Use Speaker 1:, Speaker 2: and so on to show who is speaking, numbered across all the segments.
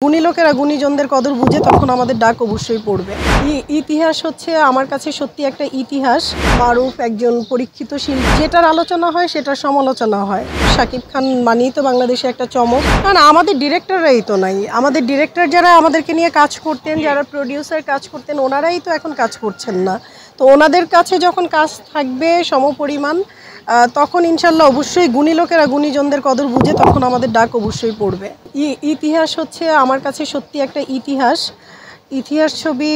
Speaker 1: গুণী লোকেরা গুণীজনদের কদর বুঝে তখন আমাদের ডাক অবশ্যই পড়বে। ইতিহাস হচ্ছে আমার কাছে সত্যি একটা ইতিহাস। মারুফ একজন পরীক্ষিত শিল্পী, যেটার আলোচনা হয় সেটার সমালোচনা হয়। শাকিব খান মানেই তো বাংলাদেশে একটা চমক, কারণ আমাদের ডিরেক্টররাই তো নাই। আমাদের ডিরেক্টর যারা আমাদেরকে নিয়ে কাজ করতেন, যারা প্রডিউসার কাজ করতেন, ওনারাই তো এখন কাজ করছেন না। তো ওনাদের কাছে যখন কাজ থাকবে সমপরিমাণ, তখন ইনশাল্লাহ অবশ্যই গুণী লোকেরা গুণীজনদের কদর বুঝে তখন আমাদের ডাক অবশ্যই পড়বে। ইতিহাস হচ্ছে আমার কাছে সত্যি একটা ইতিহাস। ইতিহাস ছবি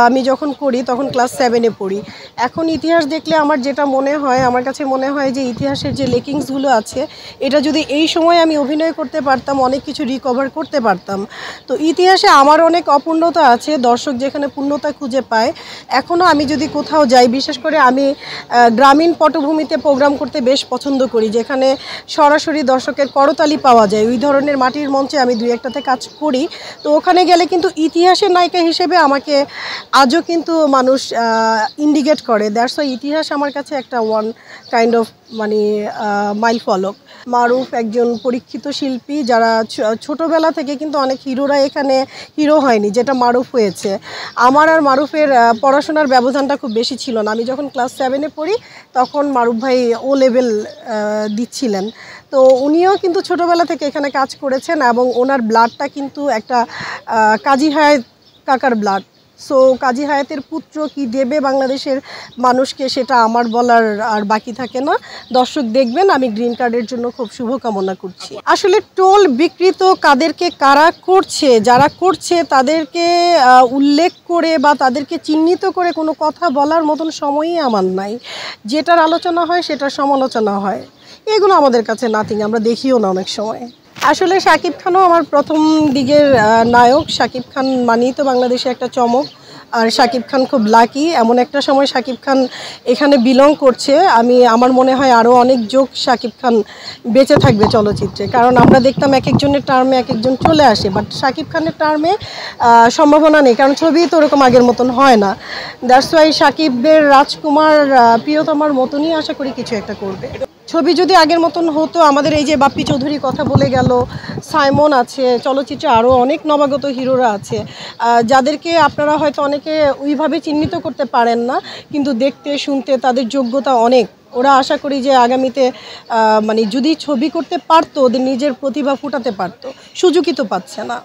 Speaker 1: আমি যখন করি তখন ক্লাস 7-এ পড়ি। এখন ইতিহাস দেখলে আমার যেটা মনে হয়, আমার কাছে মনে হয় যে ইতিহাসের যে লেকিংসগুলো আছে, এটা যদি এই সময় আমি অভিনয় করতে পারতাম, অনেক কিছু রিকভার করতে পারতাম। তো ইতিহাসে আমার অনেক অপূর্ণতা আছে, দর্শক যেখানে পূর্ণতা খুঁজে পায়। এখনও আমি যদি কোথাও যাই, বিশেষ করে আমি গ্রামীণ পটভূমিতে প্রোগ্রাম করতে বেশ পছন্দ করি, যেখানে সরাসরি দর্শকের করতালি পাওয়া যায়। ওই ধরনের মাটির মঞ্চে আমি 2-1টাতে কাজ করি। তো ওখানে গেলে কিন্তু ইতিহাসের নায়িকা হিসেবে আমাকে আজও কিন্তু মানুষ ইন্ডিকেট করে। দ্যাটস ওয়াই ইতিহাস আমার কাছে একটা ওয়ান কাইন্ড অফ মাইল ফলক। মারুফ একজন পরীক্ষিত শিল্পী, যারা ছোটোবেলা থেকে কিন্তু অনেক হিরোরা এখানে হিরো হয়নি, যেটা মারুফ হয়েছে। আমার আর মারুফের পড়াশোনার ব্যবধানটা খুব বেশি ছিল না। আমি যখন ক্লাস 7-এ পড়ি তখন মারুফ ভাই ও লেভেল দিচ্ছিলেন। তো উনিও কিন্তু ছোটোবেলা থেকে এখানে কাজ করেছেন, এবং ওনার ব্লাডটা কিন্তু একটা কাজী হায়াত কাকার ব্লাড। সো কাজী হায়াতের পুত্র কি দেবে বাংলাদেশের মানুষকে, সেটা আমার বলার আর বাকি থাকে না। দর্শক দেখবেন, আমি গ্রিন কার্ডের জন্য খুব শুভকামনা করছি। আসলে টোল বিকৃত কাদেরকে কারা করছে, যারা করছে তাদেরকে উল্লেখ করে বা তাদেরকে চিহ্নিত করে কোনো কথা বলার মতন সময়ই আমার নাই। যেটার আলোচনা হয় সেটার সমালোচনা হয়, এগুলো আমাদের কাছে নাথিং, আমরা দেখিও না অনেক সময়। আসলে শাকিব খানও আমার প্রথম দিকের নায়ক। শাকিব খান মানেই তো বাংলাদেশে একটা চমক, আর শাকিব খান খুব লাকি। এমন একটা সময় শাকিব খান এখানে বিলং করছে, আমার মনে হয় আরও অনেক যোগ শাকিব খান বেঁচে থাকবে চলচ্চিত্রে। কারণ আমরা দেখতাম এক একজনের টার্মে এক একজন চলে আসে, বাট শাকিব খানের টার্মে সম্ভাবনা নেই, কারণ ছবি তো ওরকম আগের মতন হয় না। দ্যাটস ওয়াই শাকিবের রাজকুমার প্রিয়তমার মতনই আশা করি কিছু একটা করবে। ছবি যদি আগের মতন হতো, আমাদের এই যে বাপ্পি চৌধুরী কথা বলে গেল, সাইমন আছে, চলচ্চিত্রে আরও অনেক নবাগত হিরোরা আছে, যাদেরকে আপনারা হয়তো অনেকে ওইভাবে চিহ্নিত করতে পারেন না, কিন্তু দেখতে শুনতে তাদের যোগ্যতা অনেক। ওরা আশা করি যে আগামীতে যদি ছবি করতে পারতো, ওদের নিজের প্রতিভা ফুটাতে পারতো, সুযোগই তো পাচ্ছে না।